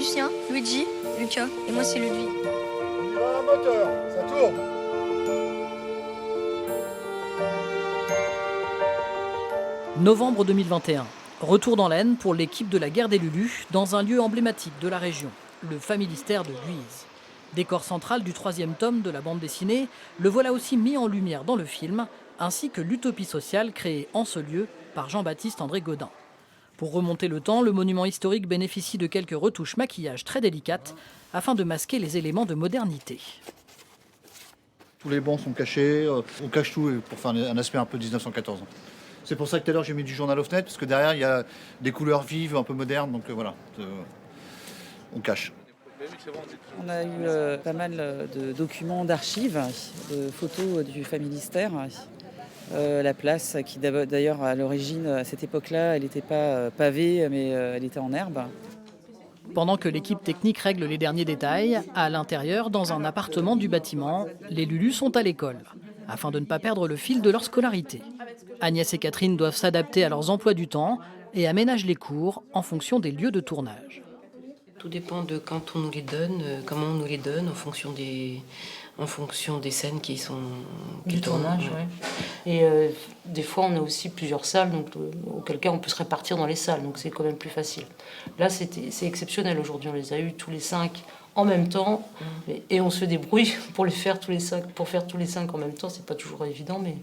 Lucien, Luigi, Lucas et moi c'est Ludwig. On y va, un moteur, ça tourne. Novembre 2021. Retour dans l'Aisne pour l'équipe de la guerre des Lulus dans un lieu emblématique de la région, le Familistère de Guise. Décor central du 3e tome de la bande dessinée, le voilà aussi mis en lumière dans le film, ainsi que l'utopie sociale créée en ce lieu par Jean-Baptiste André Gaudin. Pour remonter le temps, le monument historique bénéficie de quelques retouches maquillage très délicates afin de masquer les éléments de modernité. Tous les bancs sont cachés, on cache tout pour faire un aspect un peu 1914. C'est pour ça que tout à l'heure j'ai mis du journal aux fenêtres, parce que derrière il y a des couleurs vives, un peu modernes, donc voilà, on cache. On a eu pas mal de documents d'archives, de photos du Familistère. La place qui d'ailleurs à l'origine, à cette époque-là, elle n'était pas pavée, mais elle était en herbe. Pendant que l'équipe technique règle les derniers détails, à l'intérieur, dans un appartement du bâtiment, les Lulus sont à l'école, afin de ne pas perdre le fil de leur scolarité. Agnès et Catherine doivent s'adapter à leurs emplois du temps et aménagent les cours en fonction des lieux de tournage. Tout dépend de quand on nous les donne, comment on nous les donne, en fonction des scènes qui sont... Du tournage, oui. Et des fois, on a aussi plusieurs salles, donc auquel cas on peut se répartir dans les salles, donc c'est quand même plus facile. Là, c'est exceptionnel aujourd'hui, on les a eu tous les 5 en même temps, et on se débrouille pour faire tous les 5 en même temps, c'est pas toujours évident, mais...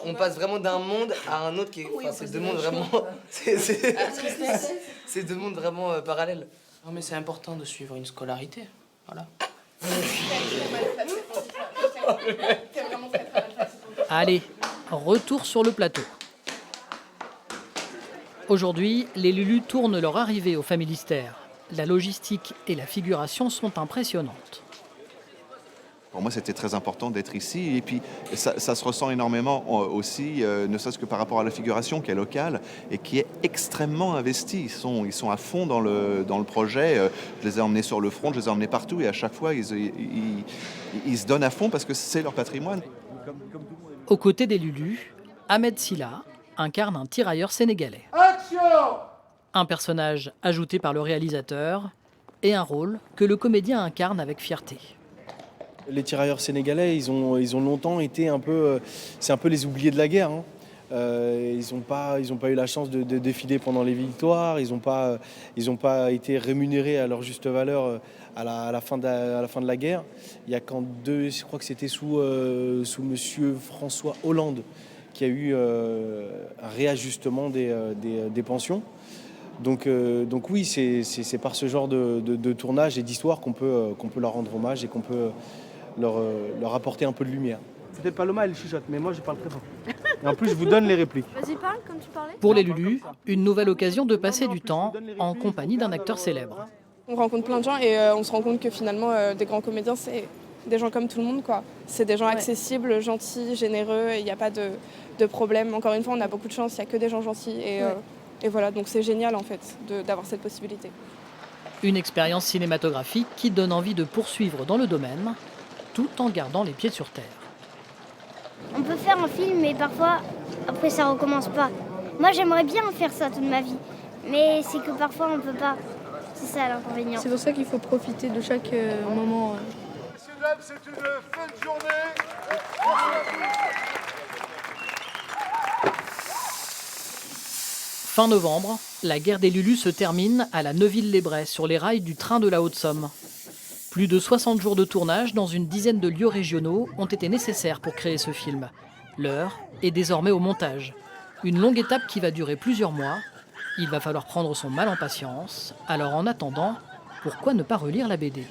On passe vraiment d'un monde à un autre qui est... Enfin, c'est deux mondes vraiment... C'est deux mondes vraiment parallèles. Non, mais c'est important de suivre une scolarité, voilà. Allez, retour sur le plateau. Aujourd'hui, les Lulus tournent leur arrivée au Familistère. La logistique et la figuration sont impressionnantes. Pour moi, c'était très important d'être ici. Et puis, ça se ressent énormément aussi, ne serait-ce que par rapport à la figuration qui est locale et qui est extrêmement investie. Ils sont à fond dans le projet. Je les ai emmenés sur le front, je les ai emmenés partout. Et à chaque fois, ils se donnent à fond parce que c'est leur patrimoine. Aux côtés des Lulus, Ahmed Silla incarne un tirailleur sénégalais. Action! Un personnage ajouté par le réalisateur et un rôle que le comédien incarne avec fierté. Les tirailleurs sénégalais, ils ont longtemps été c'est un peu les oubliés de la guerre. Hein. Ils n'ont pas eu la chance de défiler pendant les victoires. Ils n'ont pas été rémunérés à leur juste valeur à la fin de la guerre. Il y a je crois que c'était sous Monsieur François Hollande, qu'il y a eu un réajustement des pensions. Donc oui, c'est par ce genre de tournage et d'histoire qu'on peut leur rendre hommage et qu'on peut leur apporter un peu de lumière. Peut-être Paloma, elle chuchote, mais moi je parle très fort. Et en plus, je vous donne les répliques. Vas-y, parle comme tu parlais. Pour les Lulus, une nouvelle occasion de passer du temps en compagnie d'un acteur célèbre. On rencontre plein de gens et on se rend compte que finalement, des grands comédiens, c'est des gens comme tout le monde, quoi. C'est des gens accessibles, gentils, généreux, il n'y a pas de problème. Encore une fois, on a beaucoup de chance, il n'y a que des gens gentils. Et voilà, donc c'est génial en fait d'avoir cette possibilité. Une expérience cinématographique qui donne envie de poursuivre dans le domaine, tout en gardant les pieds sur terre. On peut faire un film, mais parfois, après ça recommence pas. Moi, j'aimerais bien faire ça toute ma vie, mais c'est que parfois on peut pas. C'est ça l'inconvénient. C'est pour ça qu'il faut profiter de chaque moment. Messieurs, dames, c'est une fin de journée. Fin novembre, la guerre des Lulus se termine à la Neuville-les-Brais sur les rails du train de la Haute-Somme. Plus de 60 jours de tournage dans une dizaine de lieux régionaux ont été nécessaires pour créer ce film. L'heure est désormais au montage. Une longue étape qui va durer plusieurs mois. Il va falloir prendre son mal en patience. Alors en attendant, pourquoi ne pas relire la BD ?